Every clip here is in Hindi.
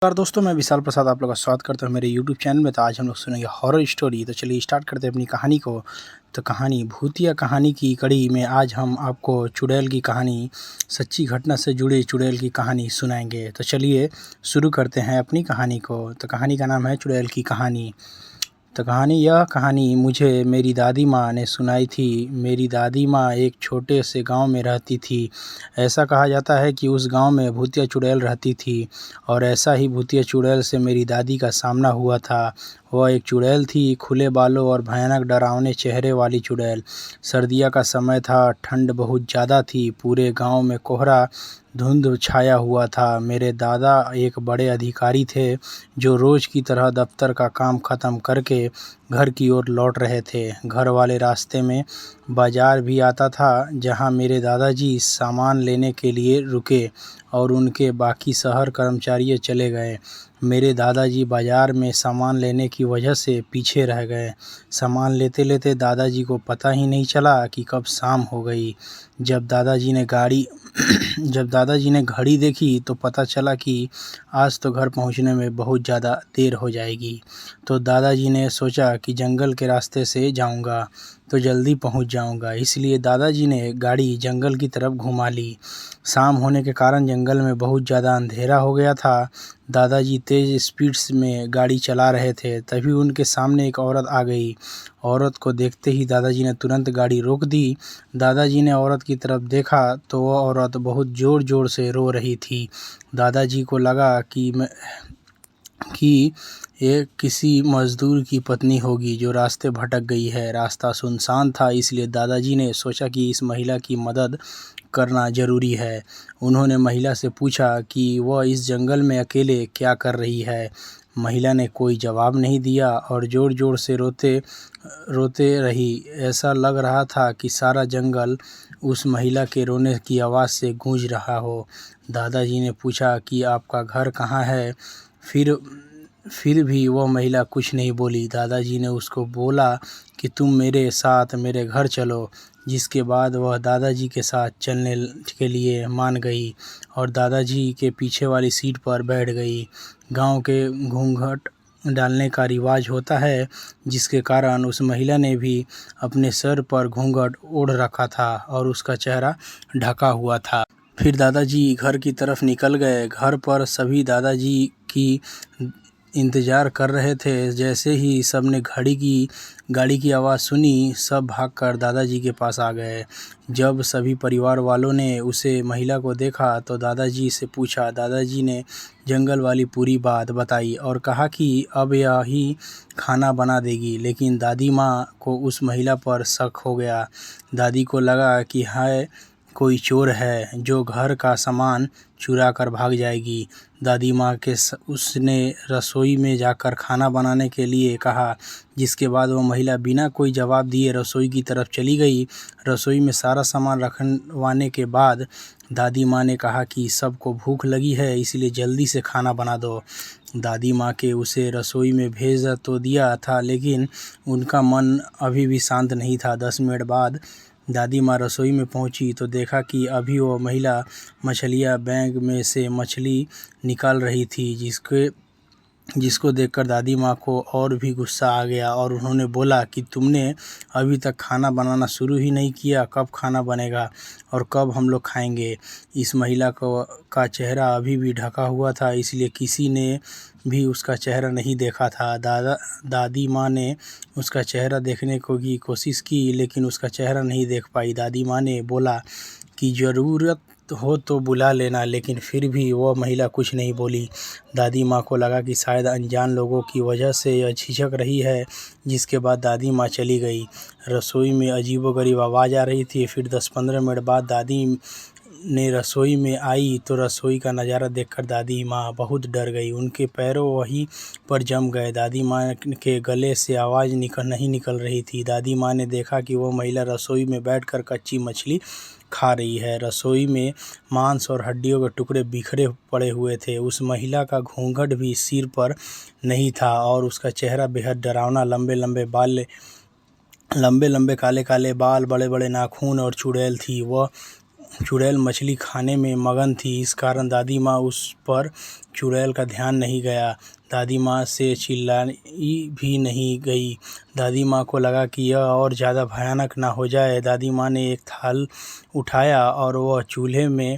नमस्कार दोस्तों, मैं विशाल प्रसाद आप लोगों का स्वागत करता हूँ मेरे यूट्यूब चैनल में। तो आज हम लोग सुनेंगे हॉरर स्टोरी। तो चलिए स्टार्ट करते हैं अपनी कहानी को। तो कहानी भूतिया कहानी की कड़ी में आज हम आपको चुड़ैल की कहानी, सच्ची घटना से जुड़ी चुड़ैल की कहानी सुनाएंगे। तो चलिए शुरू करते हैं अपनी कहानी को। तो कहानी का नाम है चुड़ैल की कहानी। तो यह कहानी मुझे मेरी दादी माँ ने सुनाई थी। मेरी दादी माँ एक छोटे से गांव में रहती थी। ऐसा कहा जाता है कि उस गांव में भूतिया चुड़ैल रहती थी और ऐसा ही भूतिया चुड़ैल से मेरी दादी का सामना हुआ था। वह एक चुड़ैल थी, खुले बालों और भयानक डरावने चेहरे वाली चुड़ैल। सर्दियों का समय था, ठंड बहुत ज़्यादा थी, पूरे गांव में कोहरा धुंध छाया हुआ था। मेरे दादा एक बड़े अधिकारी थे जो रोज़ की तरह दफ्तर का काम ख़त्म करके घर की ओर लौट रहे थे। घर वाले रास्ते में बाज़ार भी आता था जहां मेरे दादाजी सामान लेने के लिए रुके और उनके बाकी शहर कर्मचारी चले गए। मेरे दादाजी बाज़ार में सामान लेने की वजह से पीछे रह गए। सामान लेते लेते दादाजी को पता ही नहीं चला कि कब शाम हो गई। जब दादाजी ने घड़ी देखी तो पता चला कि आज तो घर पहुंचने में बहुत ज़्यादा देर हो जाएगी। तो दादाजी ने सोचा कि जंगल के रास्ते से जाऊंगा तो जल्दी पहुंच जाऊंगा, इसलिए दादाजी ने गाड़ी जंगल की तरफ घुमा ली। शाम होने के कारण जंगल में बहुत ज़्यादा अंधेरा हो गया था। दादाजी तेज़ स्पीड्स में गाड़ी चला रहे थे, तभी उनके सामने एक औरत आ गई। औरत को देखते ही दादाजी ने तुरंत गाड़ी रोक दी। दादाजी ने औरत की तरफ देखा तो वह औरत बहुत ज़ोर ज़ोर से रो रही थी। दादाजी को लगा कि ये किसी मज़दूर की पत्नी होगी जो रास्ते भटक गई है। रास्ता सुनसान था, इसलिए दादाजी ने सोचा कि इस महिला की मदद करना ज़रूरी है। उन्होंने महिला से पूछा कि वह इस जंगल में अकेले क्या कर रही है। महिला ने कोई जवाब नहीं दिया और ज़ोर ज़ोर से रोते रही। ऐसा लग रहा था कि सारा जंगल उस महिला के रोने की आवाज़ से गूंज रहा हो। दादाजी ने पूछा कि आपका घर कहाँ है। फिर भी वह महिला कुछ नहीं बोली। दादाजी ने उसको बोला कि तुम मेरे साथ मेरे घर चलो, जिसके बाद वह दादाजी के साथ चलने के लिए मान गई और दादाजी के पीछे वाली सीट पर बैठ गई। गांव के घूंघट डालने का रिवाज होता है, जिसके कारण उस महिला ने भी अपने सर पर घूंघट ओढ़ रखा था और उसका चेहरा ढका हुआ था। फिर दादाजी घर की तरफ निकल गए। घर पर सभी दादाजी की इंतज़ार कर रहे थे। जैसे ही सबने गाड़ी की आवाज़ सुनी, सब भागकर दादाजी के पास आ गए। जब सभी परिवार वालों ने उसे महिला को देखा तो दादाजी से पूछा। दादाजी ने जंगल वाली पूरी बात बताई और कहा कि अब यह ही खाना बना देगी। लेकिन दादी माँ को उस महिला पर शक हो गया। दादी को लगा कि है कोई चोर है जो घर का सामान चुरा कर भाग जाएगी। दादी माँ के उसने रसोई में जाकर खाना बनाने के लिए कहा, जिसके बाद वो महिला बिना कोई जवाब दिए रसोई की तरफ चली गई। रसोई में सारा सामान रखवाने के बाद दादी माँ ने कहा कि सबको भूख लगी है, इसलिए जल्दी से खाना बना दो। दादी माँ के उसे रसोई में भेज तो दिया था, लेकिन उनका मन अभी भी शांत नहीं था। 10 मिनट बाद दादी माँ रसोई में पहुंची तो देखा कि अभी वो महिला मछलियाँ बैग में से मछली निकाल रही थी, जिसको देखकर दादी माँ को और भी गुस्सा आ गया और उन्होंने बोला कि तुमने अभी तक खाना बनाना शुरू ही नहीं किया, कब खाना बनेगा और कब हम लोग खाएंगे। इस महिला का चेहरा अभी भी ढका हुआ था, इसलिए किसी ने भी उसका चेहरा नहीं देखा था। दादी माँ ने उसका चेहरा देखने की कोशिश की, लेकिन उसका चेहरा नहीं देख पाई। दादी माँ ने बोला कि ज़रूरत हो तो बुला लेना, लेकिन फिर भी वह महिला कुछ नहीं बोली। दादी माँ को लगा कि शायद अनजान लोगों की वजह से यह झिझक रही है, जिसके बाद दादी माँ चली गई। रसोई में अजीबोगरीब आवाज़ आ रही थी। फिर 10-15 मिनट बाद दादी ने रसोई में आई तो रसोई का नज़ारा देखकर दादी माँ बहुत डर गई। उनके पैरों वहीं पर जम गए। दादी माँ के गले से आवाज़ नहीं निकल रही थी। दादी माँ ने देखा कि वह महिला रसोई में बैठकर कच्ची मछली खा रही है। रसोई में मांस और हड्डियों के टुकड़े बिखरे पड़े हुए थे। उस महिला का घूंघट भी सिर पर नहीं था और उसका चेहरा बेहद डरावना। लंबे लंबे काले काले बाल, बड़े बड़े नाखून और चुड़ैल थी। वह चुड़ैल मछली खाने में मगन थी। इस कारण दादी माँ उस पर चुड़ैल का ध्यान नहीं गया। दादी माँ से चिल्लाई भी नहीं गई। दादी माँ को लगा कि यह और ज़्यादा भयानक ना हो जाए। दादी माँ ने एक थाल उठाया और वह चूल्हे में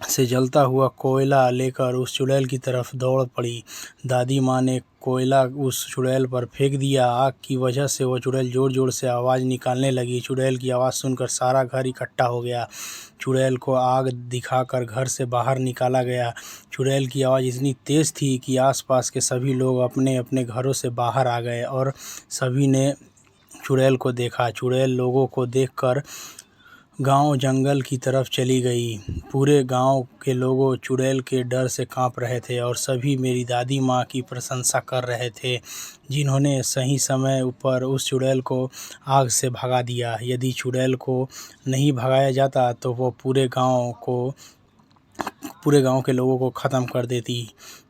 से जलता हुआ कोयला लेकर उस चुड़ैल की तरफ दौड़ पड़ी। दादी माँ ने कोयला उस चुड़ैल पर फेंक दिया। आग की वजह से वह चुड़ैल ज़ोर ज़ोर से आवाज़ निकालने लगी। चुड़ैल की आवाज़ सुनकर सारा घर इकट्ठा हो गया। चुड़ैल को आग दिखाकर घर से बाहर निकाला गया। चुड़ैल की आवाज़ इतनी तेज़ थी कि आसपास के सभी लोग अपने अपने घरों से बाहर आ गए और सभी ने चुड़ैल को देखा। चुड़ैल लोगों को देखकर गांव जंगल की तरफ चली गई। पूरे गांव के लोग चुड़ैल के डर से कांप रहे थे और सभी मेरी दादी माँ की प्रशंसा कर रहे थे, जिन्होंने सही समय पर उस चुड़ैल को आग से भगा दिया। यदि चुड़ैल को नहीं भगाया जाता तो वो पूरे गांव के लोगों को ख़त्म कर देती।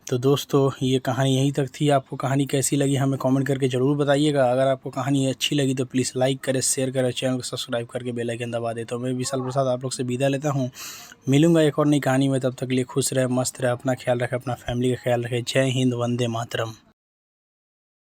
तो दोस्तों, ये कहानी यहीं तक थी। आपको कहानी कैसी लगी हमें कमेंट करके ज़रूर बताइएगा। अगर आपको कहानी अच्छी लगी तो प्लीज़ लाइक करें, शेयर करें, चैनल को सब्सक्राइब करके बेल आइकन दबा दें। तो मैं विशाल प्रसाद आप लोग से विदा लेता हूँ। मिलूँगा एक और नई कहानी में। तब तक के लिए खुश रहे, मस्त रहे, अपना ख्याल रखें, अपना फैमिली का ख्याल रखें। जय हिंद, वंदे मातरम।